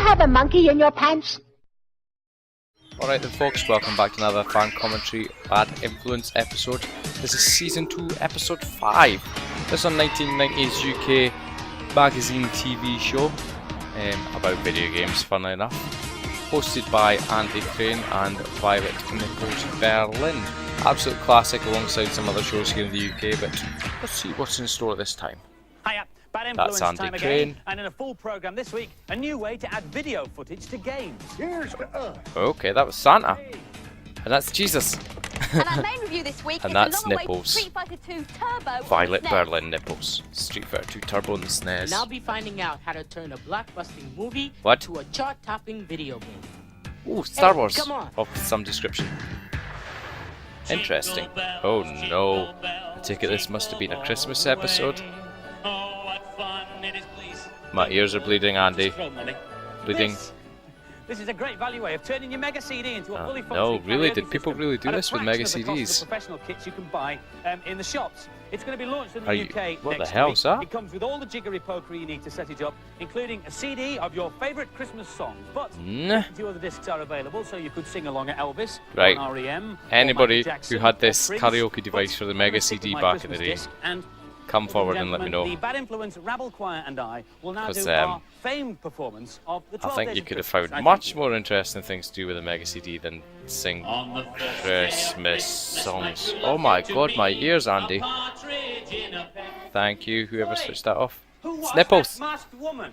have a monkey in your pants? Alright then folks, welcome back to another fan commentary Bad Influence episode. This is season 2 episode 5. This is a 1990s UK magazine TV show about video games, funnily enough. Hosted by Andy Crane and Violet Nipples Berlin. Absolute classic alongside some other shows here in the UK, but let's see what's in store this time. Hiya, Bad Influence That's Andy time Crane. again, and in a full programme this week, a new way to add video footage to games. Here's Okay, that was Santa. And that's Jesus. And our main review this week And is that's the long-awaited Nipples. Street Fighter 2 Turbo Violet on the SNES. Berlin Nipples. Street Fighter 2 Turbo and the SNES. And I'll be finding out how to turn a blockbusting movie What? to a chart-topping video game. Ooh, Star Hey, Wars. come on. Of some description. Interesting. Oh no. I take it this must have been a Christmas episode. My ears are bleeding, Andy. Bleeding. This is a great value way of turning your Mega CD into a fully No, functioning really? karaoke Did people system really do at a this with fraction Mega of the cost of CDs? the professional kits you can buy in the shops. It's going to be launched in the Are you- UK what the next hell's week. that? It comes with all the jiggery pokery you need to set it up, including a CD of your favourite Christmas songs. But Nah. 2 other discs are available, so you could sing along at Elvis, Right. on REM, or Anybody Michael Jackson, who had or this Prince, karaoke device but for the I'm Mega gonna stick CD with my back in the Christmas day, disc, and come ladies forward and and let me gentlemen, know. The Bad Influence Rabble Choir and I will now 'Cause, do our famed performance of the 12 I think Days you of could have Christmas. found I much think- more interesting things to do with a Mega CD than sing Christmas songs. Oh my god, my ears, Andy. Thank you, whoever switched that off. Who It's was Nipples. that masked woman?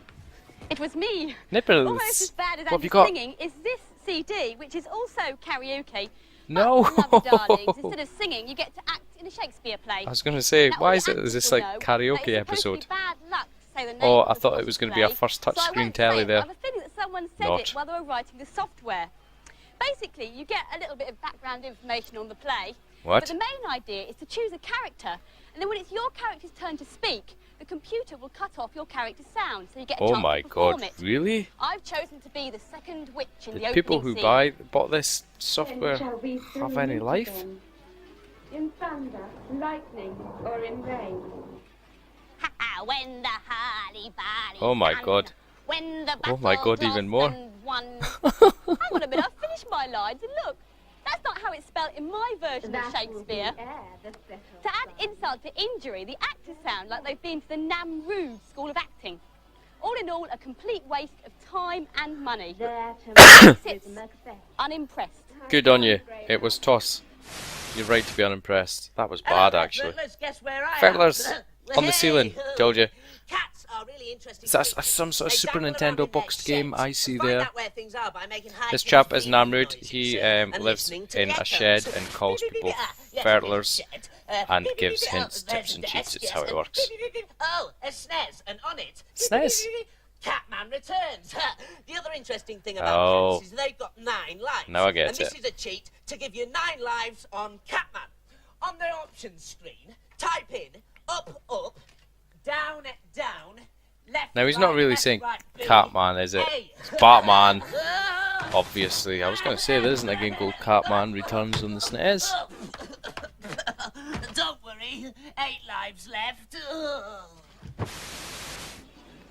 It was me. Nipples. Almost as bad as What have you Andy's got? singing is this CD, which is also karaoke. No. But, lovely darlings, instead of singing, you get to act in a Shakespeare play. I was going to say, Now, why all is the it? Is this actors like will know that karaoke it's supposed to be episode? bad luck to say the name Oh, of I the thought it plot was of going the to be a play, first touch so I screen won't telly say it, there. but I have a feeling that someone said Not. it while they were writing the software. Basically, you get a little bit of background information on the play. What? But the main idea is to choose a character, and then when it's your character's turn to speak, the computer will cut off your character's sound, so you get a Oh chance my to perform god, it. really? I've chosen to be the second witch in the Did opening people who scene. bought this software have any life? In thunder, lightning, or in rain. Ha-ha, when the hardy-bardy Oh my thunder, god. when the Oh my god, battle's even lost more. and won. Hang on a minute, I've finished my lines, and look, that's not how it's spelled in my version of Shakespeare. To add insult to injury, the actors sound like they've been to the Namrood School of Acting. All in all, a complete waste of time and money. Sits unimpressed. Good on you. It was toss. You're right to be unimpressed. That was bad, actually. Let's guess where I Feathers am. on the ceiling. Told you. Cats are really interesting. Is that creatures. some sort of They Super dangle around Nintendo in their boxed game sheds I see to find there? out where things are by making This high-pitched chap is beeping Namrud. noises, He and lives listening to in the a shed echoes. and calls people Yes, fertilers shed. and gives Oh, hints, there's tips and the cheats. desk, It's how it yes, works. Oh, a SNES, and on it... SNES? Catman Returns. The other interesting thing about Oh. cats is they've got 9 lives. Now I get and this it. is a cheat to give you 9 lives on Catman. On their options screen, type in up, up, down, down, left. Now he's not right, really left, saying right, B, Catman, is it? A. It's Batman, obviously. I was going to say there isn't a game called Catman Returns on the SNES. Don't worry, 8 lives left.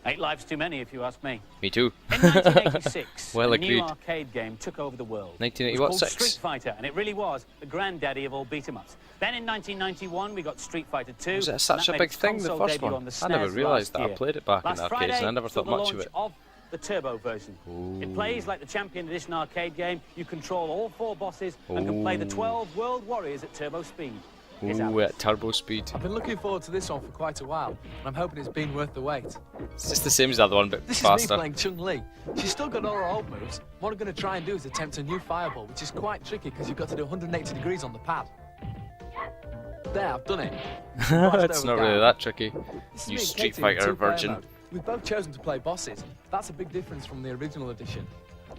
8 lives too many, if you ask me. Me too. In 1986, Well a new agreed. arcade game took over the world. 1980 It was what, called 6? Street Fighter, and it really was the granddaddy of all beat-em-ups. Then in 1991, we got Street Fighter 2. Was it and such that a made big its thing, the console first debut one? on the I never SNES realised that. last I year. played it back in Last arcades and I Friday never saw thought the much of launch it. of the Turbo version. It plays like the Champion Edition arcade game. You control all 4 bosses and can play the 12 World Warriors at turbo speed. Here's Ooh, Alex. at turbo speed. I've been looking forward to this one for quite a while, and I'm hoping it's been worth the wait. It's just the same as the other one, but This is me faster. playing Chun-Li. She's still got all her old moves. What I'm going to try and do is attempt a new fireball, which is quite tricky because you've got to do 180 degrees on the pad. There, I've done it. It's not really that tricky. This is You me and Street Katie in Fighter two-player virgin. mode. We've both chosen to play bosses. That's a big difference from the original edition.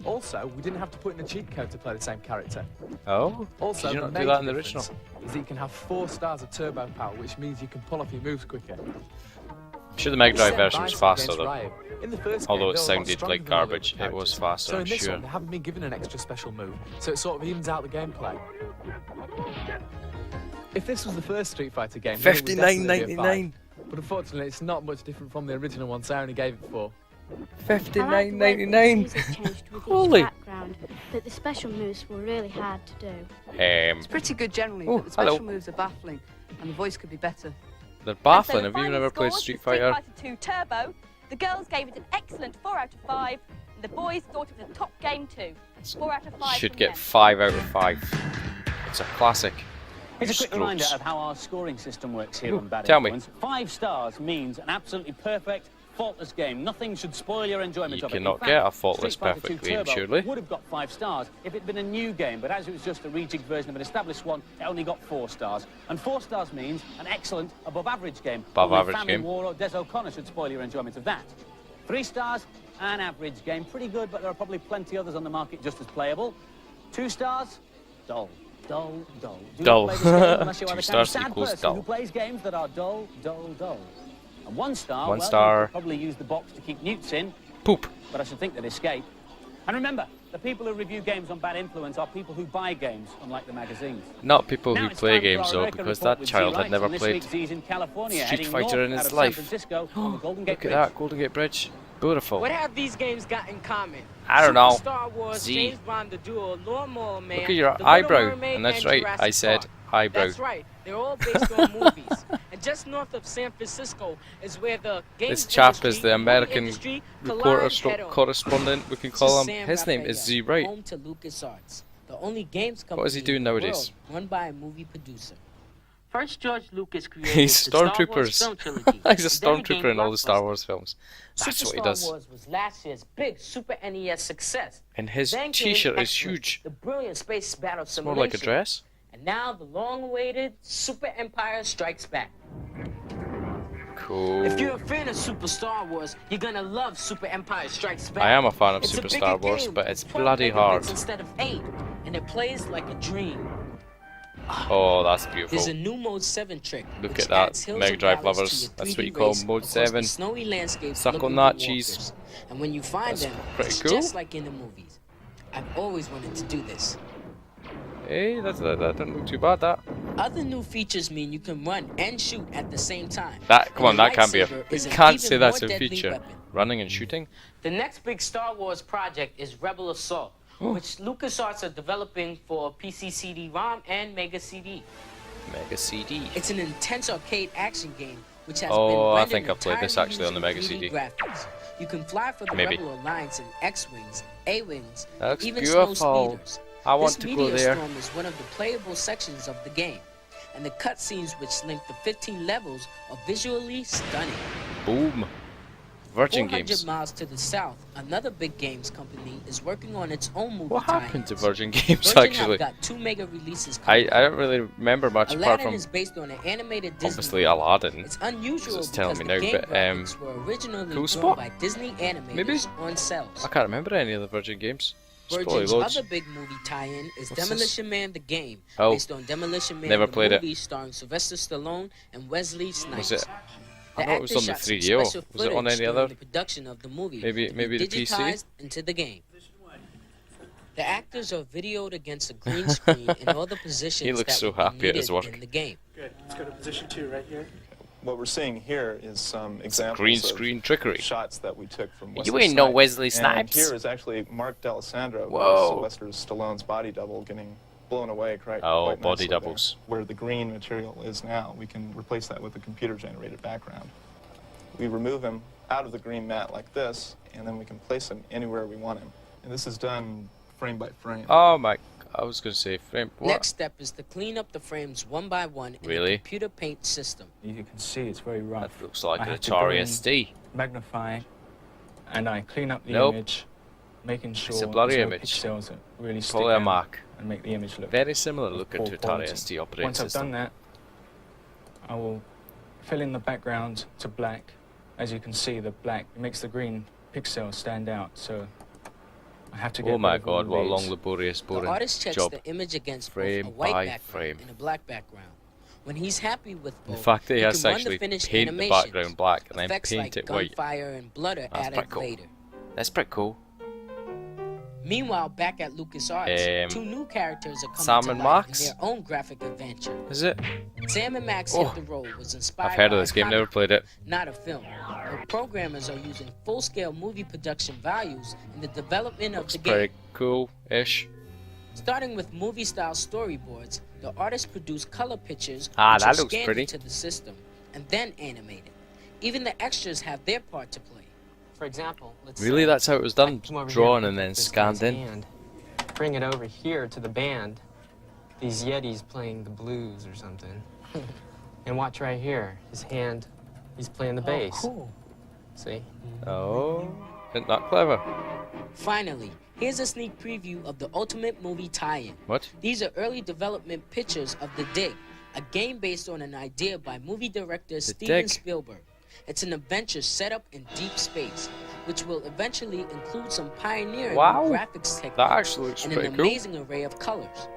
Also, we didn't have to put in a cheat code to play the same character. Oh? Also, Did you the not do major that in the original? difference is that you can have 4 stars of turbo power, which means you can pull off your moves quicker. I'm sure the Mega Drive version was faster though. In the first Although game, it they were a lot sounded stronger like than all the other garbage, it was characters. faster, So I'm in this sure. one, they haven't been given an extra special move, so it sort of evens out the gameplay. If this was the first Street Fighter game, then it would definitely be a 59.99. 5. But unfortunately, it's not much different from the original one, so I only gave it 4. $59.99. Holy. Background, but the special moves were really hard to do. It's pretty good generally, Oh, but the special hello. moves are baffling, and the voice could be better. They're And so baffling. the Have you final never played score Street for Fighter? Street Fighter 2 Turbo. The girls gave it an excellent 4 out of 5, and the boys thought it was a top game too. 4 out of 5. Should from get them. 5 out of 5. It's a classic. Here's a quick Scrubs. reminder of how our scoring system works here on Bad tell me. Influence. 5 stars means an absolutely perfect, faultless game. Nothing should spoil your enjoyment You of it. cannot In fact, get a faultless, Street Fighter perfect 2 game, Turbo surely. would have got 5 stars if it had been a new game, but as it was just a rejigged version of an established one, it only got 4 stars. And 4 stars means an excellent, above-average game. Above Only average Famine game. War or Des O'Connor should spoil your enjoyment of that. 3 stars, an average game. Pretty good, but there are probably plenty others on the market just as playable. 2 stars, dull. Dull, dull. Do Dull. not play this game unless you are 2 the kind of stars sad equals person dull. who plays games that are dull, dull, dull. And 1 star, One well, star. you could probably use the box to keep newts in, Poop. but I should think they'd escape. And remember, the people who review games on Bad Influence are people who buy games, unlike the magazines. Not people Now who it's play time for games our though, American because report that with child Z had Wright, never and this played week Z's in California, Street heading Fighter north in his out of life. San Francisco on the Golden Gate Look at Bridge. that, Golden Gate Bridge. Beautiful. What have these games got in common? I don't know. Super Star Wars, Z. James Bond, the duo, Lawnmower Man, Look at your The Little eyebrow. Mermaid, And that's and right, Jurassic I said Park. eyebrow. That's right. They're all based on movies. And just north of San Francisco is where the games This chap is industry the and movie American industry reporter collide stroke head-on. correspondent, we can This call is him. Sam His name is Raphael, Z Wright. Home to LucasArts, the only games company What is he doing in the nowadays? world run by a movie producer. First, George Lucas created He's the Star Wars stormtroopers. film trilogy. He's a and then he stormtrooper gained in all the Star Blockbuster. Wars films. That's Super what he Star does. Wars was last year's big Super NES success. And his Then came t-shirt is X-Men, huge. The brilliant space battle It's more simulation. like a dress. And now the long-awaited Super Empire Strikes Back. Cool. If you're a fan of Super Star Wars, you're gonna love Super Empire Strikes Back. I am a fan of It's a Super bigger Star Wars, game, but it's 12 bloody megabits hard. Instead of 8, and it plays like a dream. Oh, that's beautiful. There's a new Mode 7 trick. Look which at that, adds hills Mega and Drive valleys to lovers. your That's 3D what you call race Mode across the 7. snowy landscapes Suck looking on for that, walkers. cheese. And when you find That's them, pretty it's cool. just like in the movies. I've always wanted to do this. Hey, that doesn't look too bad, that. Other new features mean you can run and shoot at the same time. That, come on, And the that can't be a... lightsaber You is an can't even say that's more a deadly feature. weapon. Running and shooting? The next big Star Wars project is Rebel Assault, which LucasArts are developing for PC CD-ROM and Mega CD. Mega CD. It's an intense arcade action game which has Oh, been I rendered think I played this entirely actually on the Mega using CD. 3D graphics. You can fly for the Maybe. Rebel Alliance in X-Wings, A-Wings, That looks even beautiful. snow speeders. I want This to go meteor there. storm is one of the playable sections of the game, and the cutscenes which link the 15 levels are visually stunning. Boom. Virgin 400 Games. miles to the south, another big games company is working on its own movie What happened to tie-ins. Virgin Games, Virgin actually? have got 2 mega releases I coming. don't really remember much apart Aladdin from, is based on an animated Disney obviously, movie. Aladdin. It's unusual It's telling because me the now, game but, graphics were originally Cool drawn Spot? by Disney animators Maybe? on cells. I can't remember any of the Virgin Games. There's probably Virgin's loads. other big movie tie-in is What's Demolition Man the Game, Oh. based on Demolition Man Never the played it. movie starring Sylvester Stallone and Wesley Snipes. Was it? I The thought it was actor on the shot some 3DO. special Was it on footage any during other? the production of the movie Maybe- to be maybe the PC? digitized into the game. The actors are videoed against a green screen in all the positions looks that so would be happy at his needed work. in the game. Good. Let's go to position 2 right here. What we're seeing here is some examples Green of screen trickery. shots that we took from You Wesley ain't no Snipes. Wesley And Snipes. here is actually Mark D'Alessandro, Whoa. Sylvester Stallone's body double, getting blown away quite Oh, quite body nicely doubles. there. Where the green material is now, we can replace that with a computer-generated background. We remove him out of the green mat like this, and then we can place him anywhere we want him. And this is done frame by frame. Oh my... I was going to say frame... What? Next step is to clean up the frames one by one in Really? a computer paint system. You can see it's very rough. That looks like I an have to go Atari in, ST. Magnify, and I clean up the Nope. image, making sure It's a blurry there's no image. pixels that really stick Probably a out Mac. and make the image look Very similar of looking poor to Atari quality. ST operating Once I've system. done that, I will fill in the background to black. As you can see, the black makes the green pixels stand out, so I have to get Oh my rid of all god, what a these. long, laborious, The boring artist checks job. the image against Frame both a white by background frame. and a black background. When he's happy with both, The fact that he he has can to run the actually finished paint the animations. background black and then Effects paint like it white. gunfire and blood are That's added pretty cool. later. That's pretty cool. Meanwhile, back at LucasArts, two new characters are Sam coming and to life Max? in their own graphic adventure. Is it? Sam and Max Oh. Hit the Road was inspired I've heard of by this a game, never comic, played it. not a film. The programmers are using full-scale movie production values in the development of Looks the game. pretty cool-ish. Starting with movie-style storyboards, the artists produce color pictures Ah, which that are looks scanned pretty. into the system and then animated. Even the extras have their part to play. For example, let's Really, that's how it was done? come over Drawn here and then with this scanned guy's in? hand, bring it over here to the band. These Yetis playing the blues or something. And watch right here. His hand, he's playing the bass. Cool. See? Oh, isn't that clever? Finally, here's a sneak preview of the Ultimate Movie tie-in. What? These are early development pictures of The Dig, a game based on an idea by movie director Steven Dig. Spielberg. It's an adventure set up in deep space, which will eventually include some pioneering Wow. graphics techniques That actually looks and pretty an cool. amazing array of colors.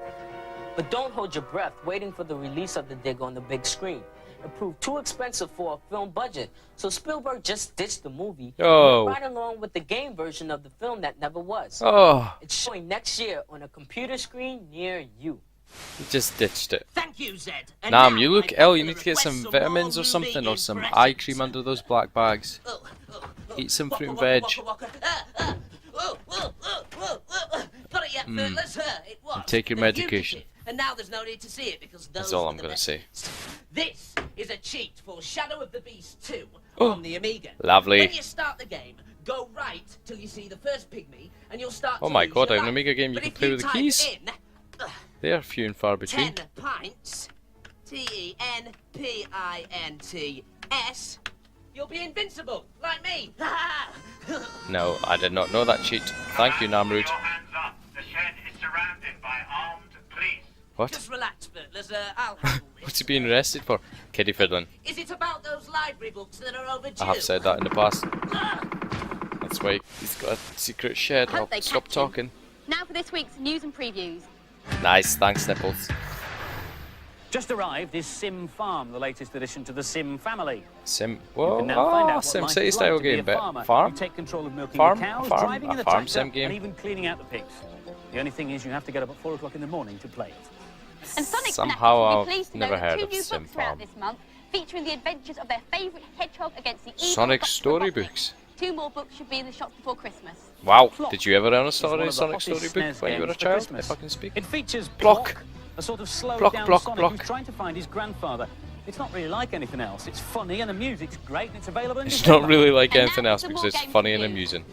But don't hold your breath waiting for the release of The Dig on the big screen. It proved too expensive for a film budget, so Spielberg just ditched the movie Oh. and went right along with the game version of the film that never was. Oh, It's showing next year on a computer screen near you. he just ditched it. Thank you, Zed. And Nam, now you look I ill. You put need a to get request some for vitamins more or something, or movie some eye impressions. cream under those black bags. Eat some fruit and veg. Got it yet, fellas? It was. And take your the medication. fugitive. And now there's no need to see it because those That's all are I'm the gonna best. say. This is a cheat for Shadow of the Beast 2 Oh, on the Amiga. lovely. When you start the game, go right till you see the first pygmy, and you'll start Oh to my lose god, your an life. Amiga game you But can if play you with the type keys. in, They are few and far between. 10 pints, TENPINTS, you'll be invincible, like me. No, I did not know that cheat. Thank you, Namrud. What? Just relax, Bertlers. I'll handle this. What's he being arrested for? Kiddie fiddling. Is it about those library books that are overdue? I have said that in the past. That's why he's got a secret shed. Hope I'll they stop catch him. talking. Now for this week's news and previews. Nice, thanks, Nipples. Just arrived is Sim Farm, the latest addition to the Sim family. Sim. You Whoa, can now find out what Sim life City is style like to be game, a but farmer. farm? You take control of milking Farm? the cows, A farm? driving in A the farm tractor, sim game? and even cleaning out the pigs. The only thing is you have to get up at 4 o'clock in the morning to play it. And Sonic Somehow fanatics will I've be pleased to never know that heard two of new Sim books are out Farm. this month, featuring the adventures of their favourite hedgehog against the evil Sonic Dr. story Robotnik. books. 2 more books should be in the shops before Christmas. Wow, Flock did you ever own a is one story, of the Sonic hottest storybook SNES when you were a games for child? Christmas. If I can speak. It features Block. a sort of slowed Block, down block, Sonic block. who's trying to find his grandfather. It's not really like anything else. It's funny and the music's great and it's available in It's December. not really like And anything now else some because more it's games funny for and you. amusing.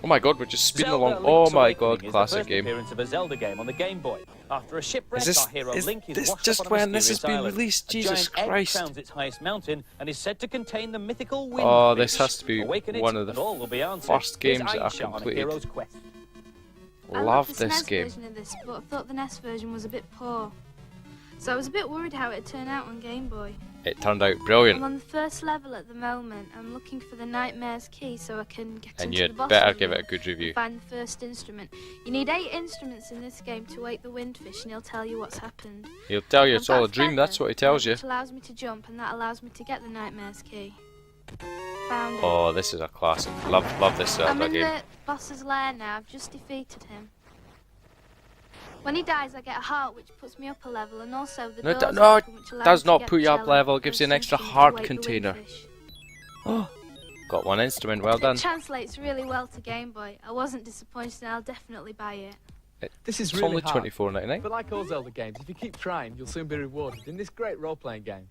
Oh my god, we're just speeding Zelda along. Oh Link's my Awakening god, is classic the first game. appearance of a Zelda game on the Game Boy. After a shipwreck, Is our hero this Link is washed just up on a when this has mysterious been island. released? A Jesus giant egg Christ. crowns its highest mountain and is said to contain the mythical wind Oh, this fish. has to be Awaken it one of the and all will be answered. first Here's games that I've Aisha on a completed. hero's quest. I Love the this SNES game. version of this, but I thought the NES version was a bit poor. So I was a bit worried how it'd turn out on Game Boy. It turned out I'm brilliant. on the first level at the moment. I'm looking for the Nightmare's key so I can get And into the you'd boss better area give it a good and review. find the first instrument. You need 8 instruments in this game to wake the windfish, and he'll tell you what's happened. He'll tell you I've it's got all a dream, that's what he tells you. Which allows me to jump, and that allows me to get the Nightmare's key. Found it. Oh, this is a classic. Love this I'm Zelda in game. the boss's lair now. I've just defeated him. When he dies, I get a heart, which puts me up a level, and also the No, doors no, open, which allow does me to not get put the you up cello, level, it gives you an first extra instrument to heart wake the container. windfish. Got one instrument, well done. It translates really well to Game Boy. I wasn't disappointed, and I'll definitely buy it. This is It's really only hard. $24.99. But like all Zelda games, if you keep trying, you'll soon be rewarded in this great role-playing game.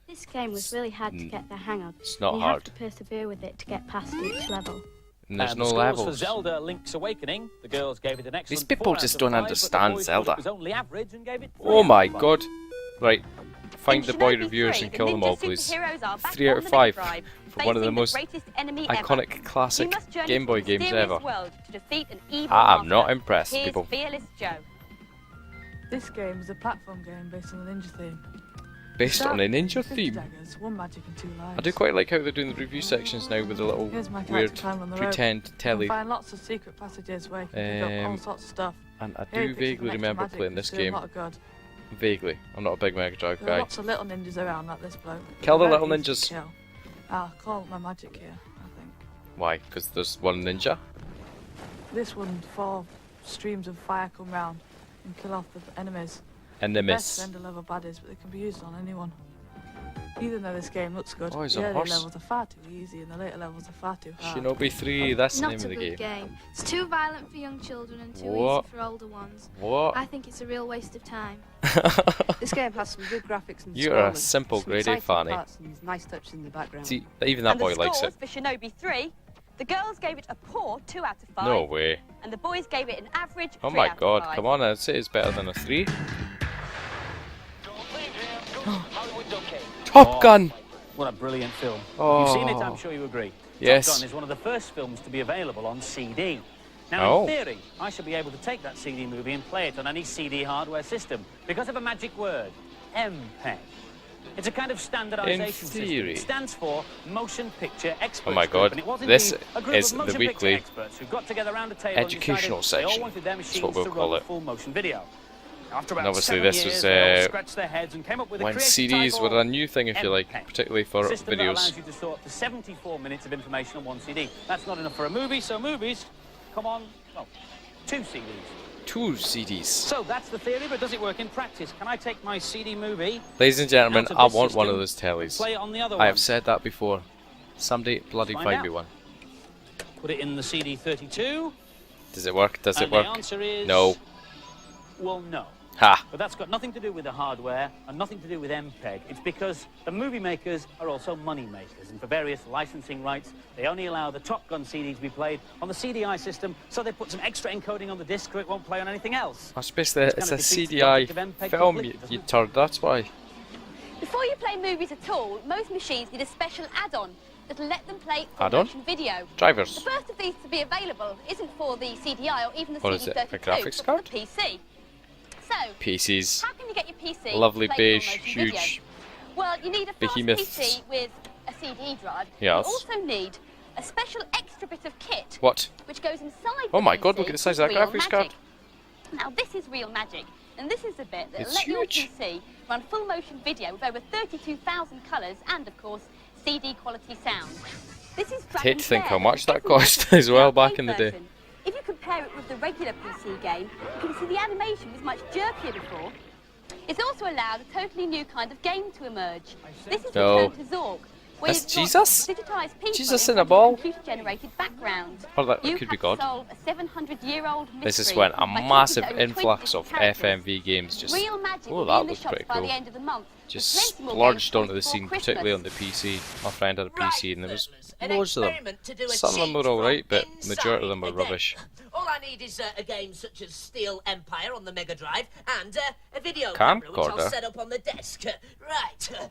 This game was really hard to get the hang of. It's not you hard. have to persevere with it to get past each level. And there's And no the scores for levels. Zelda Link's Awakening. The girls gave it an excellent These people 4 just out of don't 5, but the understand boys thought Zelda. It was only average and gave it 3 Oh out my of 5. god. Right, find In the boy Shinobi reviewers 3, and the kill them ninja all, please. superheroes are back 3 out on of the 5 Mega Drive, for one of the facing most greatest enemy ever. iconic classic You must journey Game Boy through the games mysterious ever. world to defeat an evil I'm not master. impressed, Here's people. Fearless Joe. This game is a platform game based on a ninja theme. Based on a ninja 50 theme. daggers, 1 magic and 2 lives. I do quite like how they're doing the review sections now with a little Here's my character weird climbing on the rope. pretend You can telly. find lots of secret passages where you can pick up all Um, sorts of stuff. And I Here do you pick vaguely some extra remember magic playing and this steal a game. lot of good. Vaguely. I'm not a big Mega Drive There are guy. lots of little ninjas around like this bloke. Kill the They're little very easy to ninjas. kill. I'll call my magic here, I think. Why? Because there's one ninja? This one, 4 streams of fire come round and kill off the enemies. Enemies. The best end level baddies, but they can be used on anyone. Even though this game looks good, Oh, he's the on early horse. levels are far too easy and the later levels are far too hard. Shinobi 3, that's the Not name a of the good game. game. It's too violent for young children and too What? easy for older ones. What? I think it's a real waste of time. This game has some good graphics and You're a scrolling, simple some grade A exciting fanny. parts and nice touches in the background. See, even that And boy the likes scores it. for Shinobi 3, the girls gave it a poor 2 out of 5. No way. And the boys gave it an average 3 Oh my out god, of 5. come on, I'd say it's better than a 3. Top Gun! What a brilliant film. Oh. You've seen it, I'm sure you agree. Yes. Top Gun is one of the first films to be available on CD. Now, Oh. in theory, I should be able to take that CD movie and play it on any CD hardware system because of a magic word, MPEG. It's a kind of standardization system. theory. It stands for Motion Picture Experts Oh my Group, god, and it was this indeed a group is of the motion weekly picture experts who got together around a table educational and decided they all section. wanted their That's machines what we'll to call run it. full motion video. After about And obviously 7 this years, was, they all scratched their heads and came up with a when creative CDs title, were a new thing, if you like, MPEG. particularly for System that videos. allows you to store up to 74 minutes of information on one CD. That's not enough for a movie, so movies come on, well, 2 CDs. 2 CDs. So that's the theory, but does it work in practice? Can I take my CD movie, Ladies and gentlemen, out of I this want one of system those and tellies. play it on the other I have one? said that before. Someday, bloody Find find out. me one. Put it in the CD32? Does it work? Does it And work? the answer is... No. Well, no. Ha! But that's got nothing to do with the hardware and nothing to do with MPEG. It's because the movie makers are also money makers, and for various licensing rights, they only allow the Top Gun CD to be played on the CDI system, so they put some extra encoding on the disc so it won't play on anything else. I suppose that it's kinda a defeats the CDI object of MPEG film, completely, you doesn't it? turd, that's why. Before you play movies at all, most machines need a special add-on that'll let them play full Add-on? motion video. Drivers. The first of these to be available isn't for the CDI or even the What is it, CD32, a graphics but card? for the PC. So, PCs. how can you get your PC Lovely to play beige, full motion video? huge Well, you need a fast behemoths. PC with a CD drive. Yes. You also need a special extra bit of kit What? which goes inside Oh the my PC god, look at the size of that called graphics Real card. Magic. Now this is Real Magic, and this is the bit that'll It's let your huge. PC run full motion video with over 32,000 colours and, of course, CD quality sound. This is I'd hate to think how Dragon's much Den, that but everyone cost can as well play back in the day. version. If you compare it with the regular PC game, you can see the animation was much jerkier before. It's also allowed a totally new kind of game to emerge. This is No. Return to Zork, where That's you've got Jesus? digitised people Jesus in in a front of ball? computer-generated background. Or that You could be have God. to solve a 700-year-old mystery. This is when a by talking massive to over 20 influx of characters. FMV games just... Real Magic Oh, will be that in the looks shops pretty by cool. the end of the month. Just with plenty more games splurged onto the before scene, Christmas. particularly on the PC. My friend had a PC and there was An loads of them. experiment to do a Some of them cheat were alright, from but majority of them were inside the rubbish. game. All I need is a game such as Steel Empire on the Mega Drive and a video Camcorder? camera which I'll set up on the desk. Right.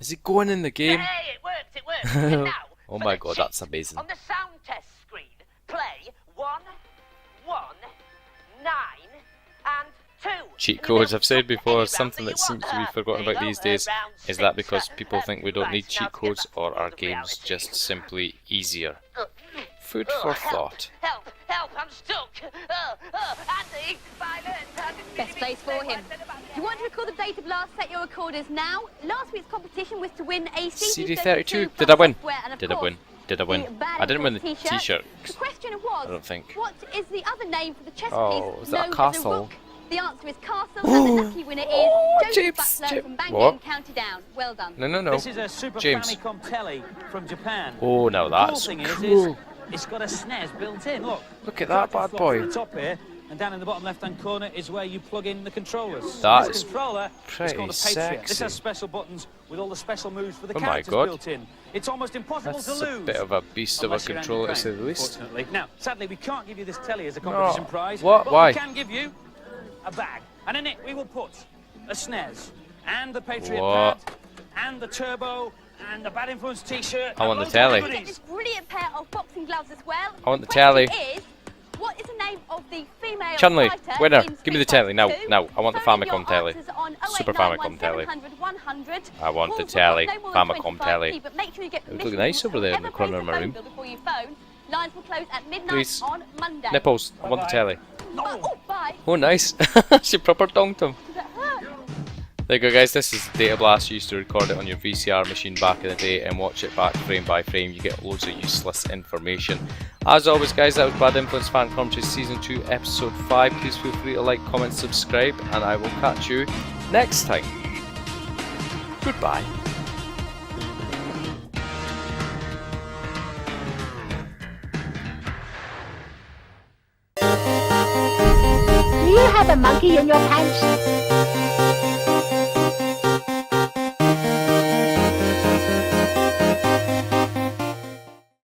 Is it going in the game? Hey, it works. And now, Oh for my the god, cheat. that's amazing. On the sound test screen, play 1, 1, 9, and 2. Cheat You codes, know, I've said drop before, any something round that seems to be you forgotten want. about There you these go, days. round Is that 6. because people think we don't need Right, cheat now to get codes, back or to are the games reality. just simply easier? Food for thought. Help, I'm stuck. Andy, violence. Best place for him. If you want to record the data blast, set your recorders now. Last week's competition was to win a CD32. plus Did I win? software and, of Did I course, win? Did I win? the bad I didn't win the influence t-shirt. The question was, I don't think. what is the other name for the chess Oh, piece is that a known as castle? rook? The answer is castle, and the lucky winner is Joseph Butler from Bang What? Bang County Down. Well done. No. This is a Super James. Famicom telly from Japan. Oh, now that's The cool thing cool. is it's got a SNES built in. Look Look at that bad cartridge slot boy. at the top here, and down in the bottom left-hand corner is where you plug in the controllers. That This is controller is called a pretty Patriot. This sexy. has special buttons with all the special moves for the Oh my characters God. built in. It's almost impossible That's to a lose. bit of a beast of a unless you're Andy controller, to Crane, say the least. Fortunately. Now, sadly, we can't give you this telly as a competition No. prize. What? But Why? we can give you a bag, and in it we will put a SNES and the Patriot What? pad and the turbo and the Bad Influence T-shirt. I want and the loads of telly. You get goodies. this brilliant pair of boxing gloves as well. I want the question telly. Is, what is the name of the female Chun-Li, fighter winner, in give me the Street telly, now, Fighter 2? now, I want the Phone in Famicom your telly. answers on Super 0891 Famicom telly. 700 100. I want the Calls will telly, cost no more than Famicom 25p, telly. but make sure you get It looks permission nice from over there in the whoever corner pays of my the room. phone bill before you phone. Lines will close at midnight Please. on Monday. Nipples, I want the telly. Oh, bye. Oh, nice. She proper donked him. Does that hurt? There you go, guys. This is the data blast you used to record it on your VCR machine back in the day and watch it back frame by frame. You get loads of useless information. As always, guys, that was Bad Influence Fan Commentary Season 2, Episode 5. Please feel free to like, comment, subscribe, and I will catch you next time. Goodbye. Do you have a monkey in your pants?